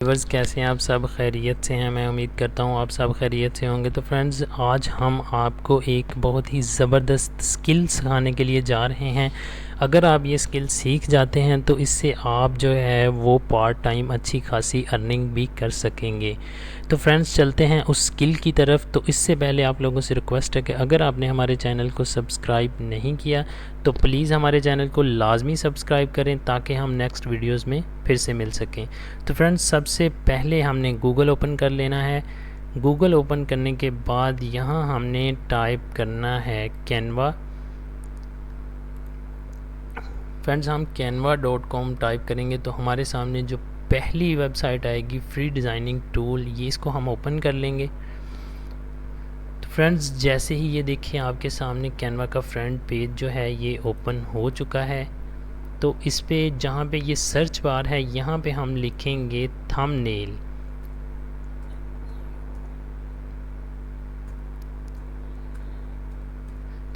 Viewers कैसे हैं आप सब खैरियत से हैं। मैं उम्मीद करता हूँ आप सब खैरियत से होंगे। तो फ्रेंड्स आज हम आपको एक बहुत ही ज़बरदस्त स्किल सिखाने के लिए जा रहे हैं। अगर आप ये स्किल सीख जाते हैं तो इससे आप जो है वो पार्ट टाइम अच्छी खासी अर्निंग भी कर सकेंगे। तो फ्रेंड्स चलते हैं उस स्किल की तरफ। तो इससे पहले आप लोगों से रिक्वेस्ट है कि अगर आपने हमारे चैनल को सब्सक्राइब नहीं किया तो प्लीज़ हमारे चैनल को लाजमी सब्सक्राइब करें ताकि हम नेक्स्ट वीडियोस में फिर से मिल सकें। तो फ्रेंड्स सबसे पहले हमने गूगल ओपन कर लेना है। गूगल ओपन करने के बाद यहाँ हमने टाइप करना है कैनवा। फ्रेंड्स हम canva.com टाइप करेंगे तो हमारे सामने जो पहली वेबसाइट आएगी फ्री डिज़ाइनिंग टूल, ये इसको हम ओपन कर लेंगे। तो फ्रेंड्स जैसे ही ये देखिए आपके सामने कैनवा का फ्रंट पेज जो है ये ओपन हो चुका है। तो इस पे जहाँ पे ये सर्च बार है यहाँ पे हम लिखेंगे थंबनेल।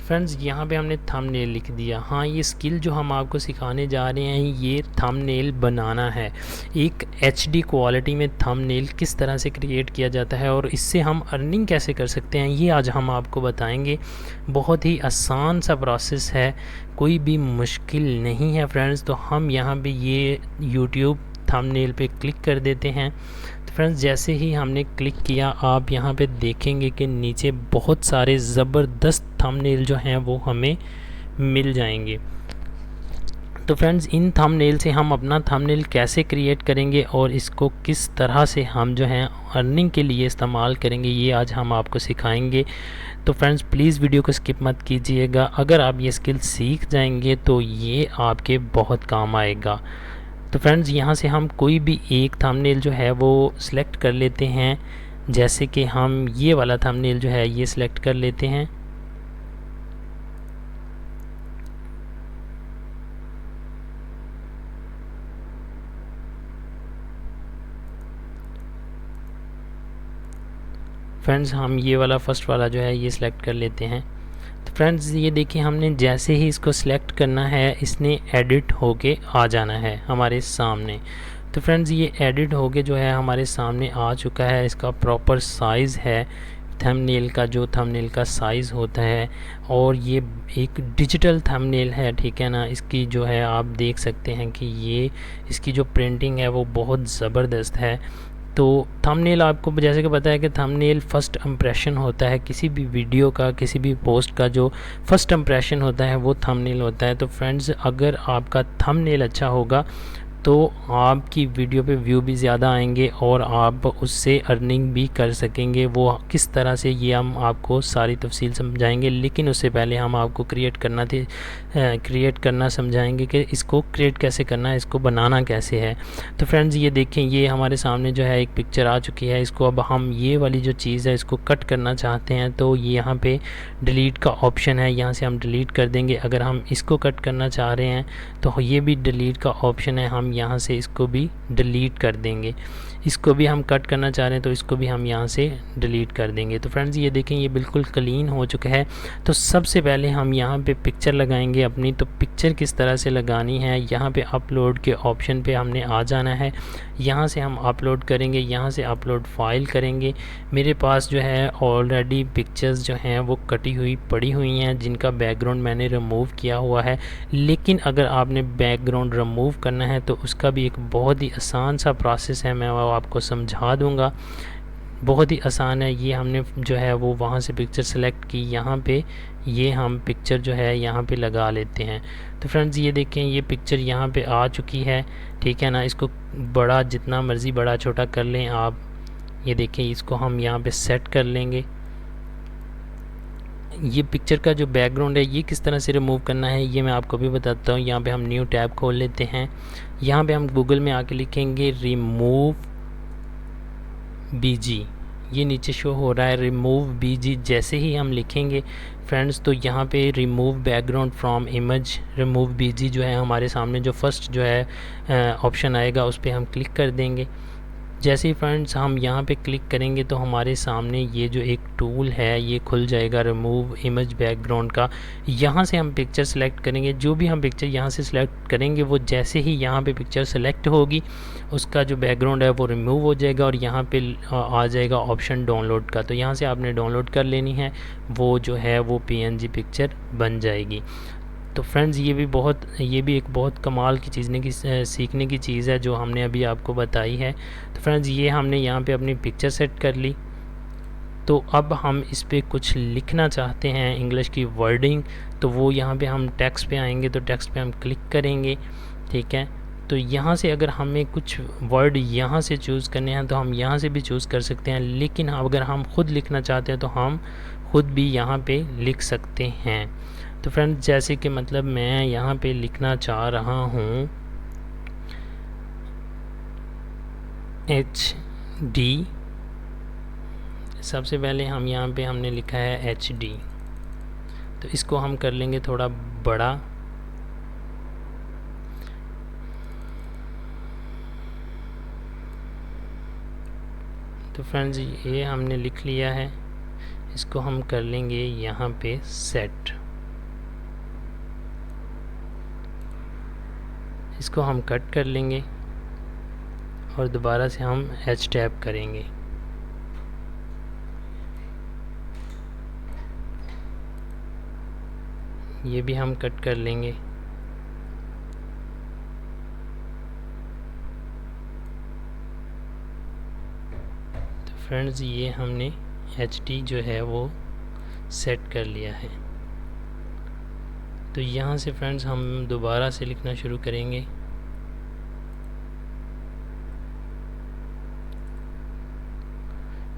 फ्रेंड्स यहाँ पे हमने थंबनेल लिख दिया। हाँ, ये स्किल जो हम आपको सिखाने जा रहे हैं ये थंबनेल बनाना है। एक HD क्वालिटी में थंबनेल किस तरह से क्रिएट किया जाता है और इससे हम अर्निंग कैसे कर सकते हैं ये आज हम आपको बताएंगे। बहुत ही आसान सा प्रोसेस है, कोई भी मुश्किल नहीं है फ्रेंड्स। तो हम यहाँ पे ये YouTube थंबनेल पे क्लिक कर देते हैं। तो फ्रेंड्स जैसे ही हमने क्लिक किया आप यहाँ पे देखेंगे कि नीचे बहुत सारे ज़बरदस्त थंबनेल जो हैं वो हमें मिल जाएंगे। तो फ्रेंड्स इन थंबनेल से हम अपना थंबनेल कैसे क्रिएट करेंगे और इसको किस तरह से हम जो हैं अर्निंग के लिए इस्तेमाल करेंगे ये आज हम आपको सिखाएंगे। तो फ्रेंड्स प्लीज़ वीडियो को स्किप मत कीजिएगा। अगर आप ये स्किल सीख जाएंगे तो ये आपके बहुत काम आएगा। तो फ्रेंड्स यहाँ से हम कोई भी एक थंबनेल जो है वो सिलेक्ट कर लेते हैं। जैसे कि हम ये वाला थंबनेल जो है ये सिलेक्ट कर लेते हैं। फ्रेंड्स हम ये वाला फर्स्ट वाला जो है ये सिलेक्ट कर लेते हैं। तो फ्रेंड्स ये देखिए हमने जैसे ही इसको सिलेक्ट करना है इसने एडिट होके आ जाना है हमारे सामने। तो फ्रेंड्स ये एडिट होके जो है हमारे सामने आ चुका है। इसका प्रॉपर साइज़ है थंबनेल का, जो थंबनेल का साइज़ होता है, और ये एक डिजिटल थंबनेल है, ठीक है ना। इसकी जो है आप देख सकते हैं कि ये इसकी जो प्रिंटिंग है वो बहुत ज़बरदस्त है। तो थंबनेल आपको जैसे कि पता है कि थंबनेल फ़र्स्ट इम्प्रेशन होता है किसी भी वीडियो का, किसी भी पोस्ट का जो फ़र्स्ट इम्प्रेशन होता है वो थंबनेल होता है। तो फ्रेंड्स अगर आपका थंबनेल अच्छा होगा तो आपकी वीडियो पे व्यू भी ज़्यादा आएंगे और आप उससे अर्निंग भी कर सकेंगे। वो किस तरह से ये हम आपको सारी तफसील समझाएंगे, लेकिन उससे पहले हम आपको क्रिएट करना समझाएंगे कि इसको क्रिएट कैसे करना है, इसको बनाना कैसे है। तो फ्रेंड्स ये देखें ये हमारे सामने जो है एक पिक्चर आ चुकी है। इसको अब हम ये वाली जो चीज़ है इसको कट करना चाहते हैं तो ये यहाँ पे डिलीट का ऑप्शन है, यहाँ से हम डिलीट कर देंगे। अगर हम इसको कट करना चाह रहे हैं तो ये भी डिलीट का ऑप्शन है, हम यहाँ से इसको भी डिलीट कर देंगे। इसको भी हम कट करना चाह रहे हैं तो इसको भी हम यहाँ से डिलीट कर देंगे। तो फ्रेंड्स ये देखें ये बिल्कुल क्लीन हो चुका है। तो सबसे पहले हम यहाँ पे पिक्चर लगाएंगे अपनी। तो पिक्चर किस तरह से लगानी है, यहाँ पे अपलोड के ऑप्शन पे हमने आ जाना है। यहाँ से हम अपलोड करेंगे, यहाँ से अपलोड फाइल करेंगे। मेरे पास जो है ऑलरेडी पिक्चर्स जो हैं वो कटी हुई पड़ी हुई हैं जिनका बैकग्राउंड मैंने रिमूव किया हुआ है। लेकिन अगर आपने बैकग्राउंड रिमूव करना है तो उसका भी एक बहुत ही आसान सा प्रोसेस है, मैं वो आपको समझा दूंगा। बहुत ही आसान है। ये हमने जो है वो वहाँ से पिक्चर सेलेक्ट की, यहाँ पे ये हम पिक्चर जो है यहाँ पे लगा लेते हैं। तो फ्रेंड्स ये देखें ये पिक्चर यहाँ पे आ चुकी है, ठीक है ना। इसको बड़ा जितना मर्ज़ी बड़ा छोटा कर लें आप। ये देखें इसको हम यहाँ पे सेट कर लेंगे। ये पिक्चर का जो बैकग्राउंड है ये किस तरह से रिमूव करना है ये मैं आपको भी बताता हूँ। यहाँ पे हम न्यू टैब खोल लेते हैं। यहाँ पे हम गूगल में आके लिखेंगे रिमूव BG। ये नीचे शो हो रहा है रिमूव BG। जैसे ही हम लिखेंगे फ्रेंड्स तो यहाँ पे remove background from image remove BG जो है हमारे सामने जो फर्स्ट जो है ऑप्शन आएगा उस पर हम क्लिक कर देंगे। जैसे ही फ्रेंड्स हम यहाँ पे क्लिक करेंगे तो हमारे सामने ये जो एक टूल है ये खुल जाएगा, रिमूव इमेज बैकग्राउंड का। यहाँ से हम पिक्चर सेलेक्ट करेंगे, जो भी हम पिक्चर यहाँ से सिलेक्ट करेंगे वो जैसे ही यहाँ पे पिक्चर सेलेक्ट होगी उसका जो बैकग्राउंड है वो रिमूव हो जाएगा और यहाँ पे आ जाएगा ऑप्शन डाउनलोड का। तो यहाँ से आपने डाउनलोड कर लेनी है, वो जो है वो PNG पिक्चर बन जाएगी। तो फ्रेंड्स ये भी एक बहुत कमाल की सीखने की चीज़ है जो हमने अभी आपको बताई है। तो फ्रेंड्स ये हमने यहाँ पे अपनी पिक्चर सेट कर ली। तो अब हम इस पर कुछ लिखना चाहते हैं, इंग्लिश की वर्डिंग, तो वो यहाँ पे हम टेक्स्ट पे आएंगे, तो टेक्स्ट पे हम क्लिक करेंगे, ठीक है। तो यहाँ से अगर हमें कुछ वर्ड यहाँ से चूज़ करने हैं तो हम यहाँ से भी चूज़ कर सकते हैं, लेकिन अगर हम ख़ुद लिखना चाहते हैं तो हम ख़ुद भी यहाँ पे लिख सकते हैं। तो फ्रेंड्स जैसे कि मतलब मैं यहाँ पे लिखना चाह रहा हूँ HD, सबसे पहले हम यहाँ पे हमने लिखा है HD, तो इसको हम कर लेंगे थोड़ा बड़ा। तो फ्रेंड्स ये हमने लिख लिया है, इसको हम कर लेंगे यहाँ पे सेट। इसको हम कट कर लेंगे और दोबारा से हम H टैप करेंगे। ये भी हम कट कर लेंगे। तो फ्रेंड्स ये हमने HD जो है वो सेट कर लिया है। तो यहाँ से फ्रेंड्स हम दोबारा से लिखना शुरू करेंगे।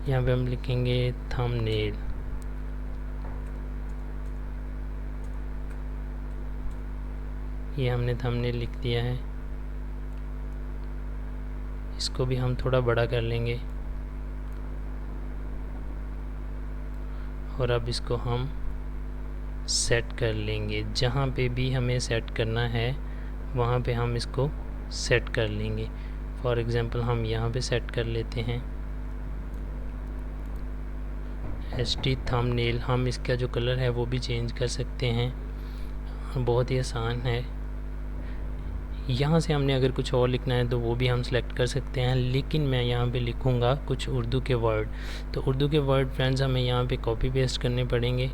यहाँ पे हम लिखेंगे थंबनेल। ये हमने थंबनेल लिख दिया है, इसको भी हम थोड़ा बड़ा कर लेंगे और अब इसको हम सेट कर लेंगे। जहाँ पे भी हमें सेट करना है वहाँ पे हम इसको सेट कर लेंगे। फॉर एग्ज़ाम्पल हम यहाँ पे सेट कर लेते हैं HD थंबनेल। हम इसका जो कलर है वो भी चेंज कर सकते हैं, बहुत ही आसान है। यहाँ से हमने अगर कुछ और लिखना है तो वो भी हम सेलेक्ट कर सकते हैं, लेकिन मैं यहाँ पे लिखूँगा कुछ उर्दू के वर्ड। तो उर्दू के वर्ड फ्रेंड्स हमें यहाँ पे कॉपी पेस्ट करने पड़ेंगे।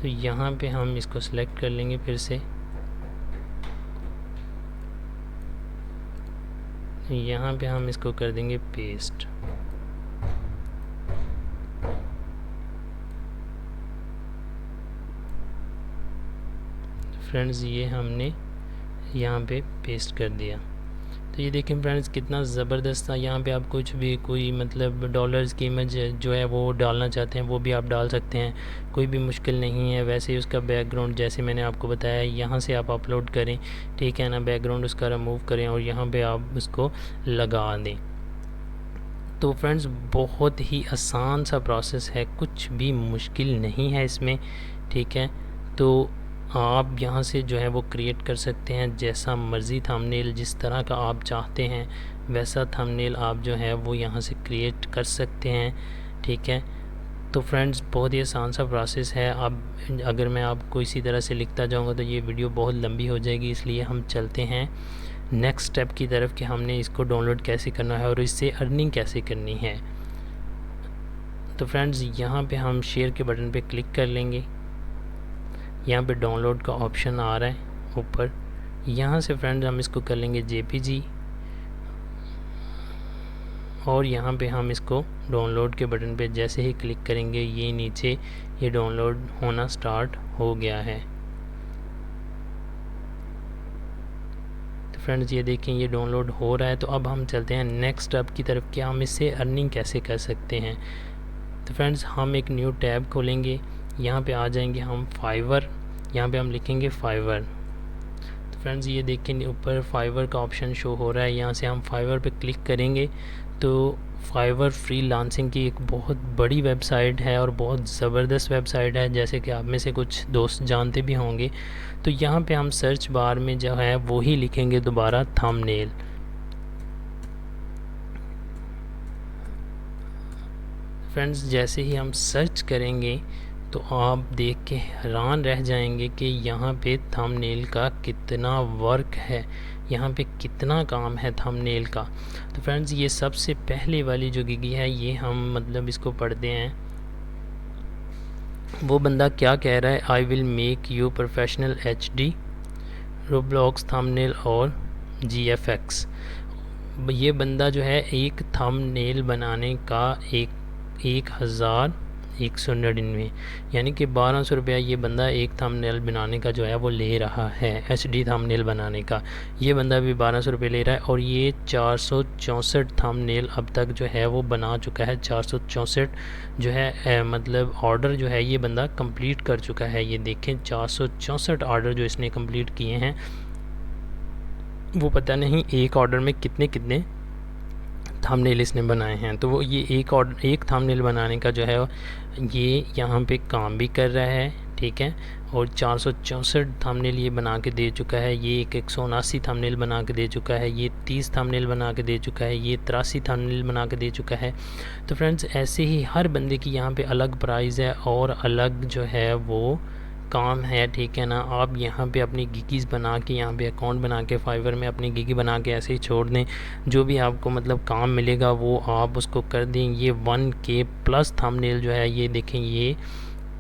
तो यहाँ पे हम इसको सिलेक्ट कर लेंगे फिर से। यहाँ पे हम इसको कर देंगे पेस्ट। फ्रेंड्स ये हमने यहाँ पे पेस्ट कर दिया। तो ये देखें फ्रेंड्स कितना ज़बरदस्त था। यहाँ पे आप कुछ भी कोई मतलब डॉलर्स की इमेज जो है वो डालना चाहते हैं वो भी आप डाल सकते हैं, कोई भी मुश्किल नहीं है। वैसे ही उसका बैकग्राउंड जैसे मैंने आपको बताया यहाँ से आप अपलोड करें, ठीक है ना, बैकग्राउंड उसका रिमूव करें और यहाँ पे आप उसको लगा दें। तो फ्रेंड्स बहुत ही आसान सा प्रोसेस है, कुछ भी मुश्किल नहीं है इसमें, ठीक है। तो आप यहाँ से जो है वो क्रिएट कर सकते हैं जैसा मर्ज़ी थंबनेल, जिस तरह का आप चाहते हैं वैसा थंबनेल आप जो है वो यहाँ से क्रिएट कर सकते हैं, ठीक है। तो फ्रेंड्स बहुत ही आसान सा प्रोसेस है। अब अगर मैं आपको इसी तरह से लिखता जाऊँगा तो ये वीडियो बहुत लंबी हो जाएगी, इसलिए हम चलते हैं नेक्स्ट स्टेप की तरफ कि हमने इसको डाउनलोड कैसे करना है और इससे अर्निंग कैसे करनी है। तो फ्रेंड्स यहाँ पे हम शेयर के बटन पे क्लिक कर लेंगे। यहाँ पे डाउनलोड का ऑप्शन आ रहा है ऊपर, यहाँ से फ्रेंड्स हम इसको कर लेंगे JPG और यहाँ पे हम इसको डाउनलोड के बटन पे जैसे ही क्लिक करेंगे ये नीचे ये डाउनलोड होना स्टार्ट हो गया है। तो फ्रेंड्स ये देखें ये डाउनलोड हो रहा है। तो अब हम चलते हैं नेक्स्ट स्टेप की तरफ कि हम इससे अर्निंग कैसे कर सकते हैं। तो फ्रेंड्स हम एक न्यू टैब खोलेंगे, यहाँ पे आ जाएंगे हम फाइवर, यहाँ पे हम लिखेंगे फाइवर। तो फ्रेंड्स ये देखें ऊपर फाइवर का ऑप्शन शो हो रहा है, यहाँ से हम फाइवर पे क्लिक करेंगे तो फाइवर फ्रीलांसिंग की एक बहुत बड़ी वेबसाइट है और बहुत ज़बरदस्त वेबसाइट है, जैसे कि आप में से कुछ दोस्त जानते भी होंगे। तो यहाँ पे हम सर्च बार में जो है वो ही लिखेंगे दोबारा थंबनेल। फ्रेंड्स जैसे ही हम सर्च करेंगे तो आप देख के हैरान रह जाएंगे कि यहाँ पे थंबनेल का कितना वर्क है, यहाँ पे कितना काम है थंबनेल का। तो फ्रेंड्स ये सबसे पहले वाली जो गिगी है, ये हम मतलब इसको पढ़ते हैं। वो बंदा क्या कह रहा है, I will make you professional HD Roblox thumbnail और GFX। ये बंदा जो है एक थंबनेल बनाने का 1199 यानी कि 1200 रुपया ये बंदा एक थंबनेल बनाने का जो है वो ले रहा है। HD थंबनेल बनाने का ये बंदा भी 1200 रुपये ले रहा है और ये 464 थंबनेल अब तक जो है वो बना चुका है। 464 जो है मतलब ऑर्डर जो है ये बंदा कंप्लीट कर चुका है। ये देखें 464 ऑर्डर जो इसने कंप्लीट किए हैं, वो पता नहीं एक ऑर्डर में कितने कितने थंबनेल इसने बनाए हैं। तो वो ये एक थंबनेल बनाने का जो है ये यहाँ पे काम भी कर रहा है, ठीक है। और 464 थंबनेल ये बना के दे चुका है। ये 179 थंबनेल बना के दे चुका है। ये 30 थंबनेल बना के दे चुका है। ये 83 थंबनेल बना के दे चुका है। तो फ्रेंड्स ऐसे ही हर बंदे की यहाँ पे अलग प्राइस है और अलग जो है वो काम है, ठीक है ना। आप यहाँ पे अपनी गिगीज़ बना के यहाँ पे अकाउंट बना के फाइवर में अपनी गिगी बना के ऐसे ही छोड़ दें। जो भी आपको मतलब काम मिलेगा वो आप उसको कर दें। ये 1K प्लस थंबनेल जो है ये देखें ये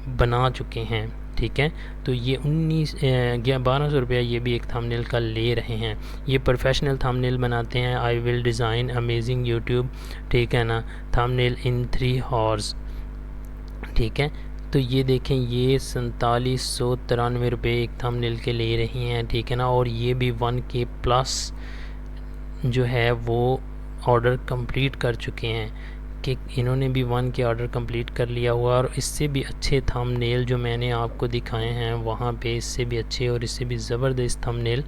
बना चुके हैं, ठीक है। तो ये 1200 रुपया ये भी एक थंबनेल का ले रहे हैं। ये प्रोफेशनल थंबनेल बनाते हैं। I will design amazing YouTube, ठीक है ना, थंबनेल इन 3 हॉर्स, ठीक है। तो ये देखें ये 4793 रुपये एक थंबनेल के ले रही हैं, ठीक है ना। और ये भी 1K प्लस जो है वो ऑर्डर कंप्लीट कर चुके हैं कि इन्होंने भी 1K ऑर्डर कंप्लीट कर लिया हुआ। और इससे भी अच्छे थंबनेल जो मैंने आपको दिखाए हैं वहाँ पे इससे भी अच्छे और इससे भी ज़बरदस्त थंबनेल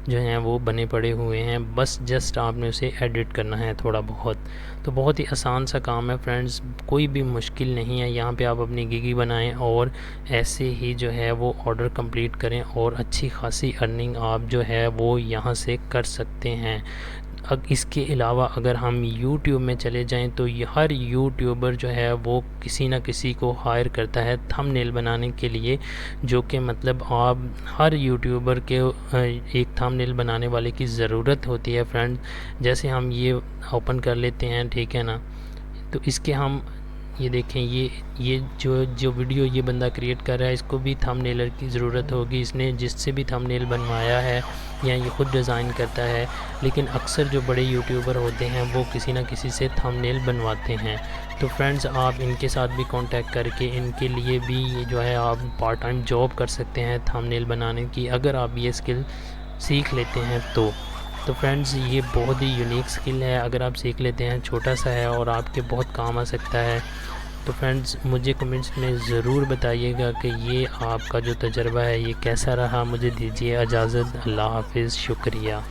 जो हैं वो बने पड़े हुए हैं। बस जस्ट आपने उसे एडिट करना है थोड़ा बहुत। तो बहुत ही आसान सा काम है फ्रेंड्स, कोई भी मुश्किल नहीं है। यहाँ पे आप अपनी गिगी बनाएं और ऐसे ही जो है वो ऑर्डर कंप्लीट करें और अच्छी खासी अर्निंग आप जो है वो यहाँ से कर सकते हैं। इसके अलावा अगर हम YouTube में चले जाएं तो हर यूट्यूबर जो है वो किसी न किसी को हायर करता है थंबनेल बनाने के लिए, जो कि मतलब आप हर यूट्यूबर के एक थंबनेल बनाने वाले की ज़रूरत होती है फ्रेंड। जैसे हम ये ओपन कर लेते हैं, ठीक है ना। तो इसके हम ये देखें ये जो वीडियो ये बंदा क्रिएट कर रहा है इसको भी थंबनेलर की ज़रूरत होगी। इसने जिससे भी थंबनेल बनवाया है या ये ख़ुद डिज़ाइन करता है, लेकिन अक्सर जो बड़े यूट्यूबर होते हैं वो किसी न किसी से थंबनेल बनवाते हैं। तो फ्रेंड्स आप इनके साथ भी कांटेक्ट करके इनके लिए भी ये जो है आप पार्ट टाइम जॉब कर सकते हैं थंबनेल बनाने की, अगर आप ये स्किल सीख लेते हैं तो फ्रेंड्स ये बहुत ही यूनिक स्किल है। अगर आप सीख लेते हैं, छोटा सा है और आपके बहुत काम आ सकता है। तो फ्रेंड्स मुझे कमेंट्स में ज़रूर बताइएगा कि ये आपका जो तजर्बा है ये कैसा रहा। मुझे दीजिए इजाज़त। अल्लाह हाफिज़, शुक्रिया।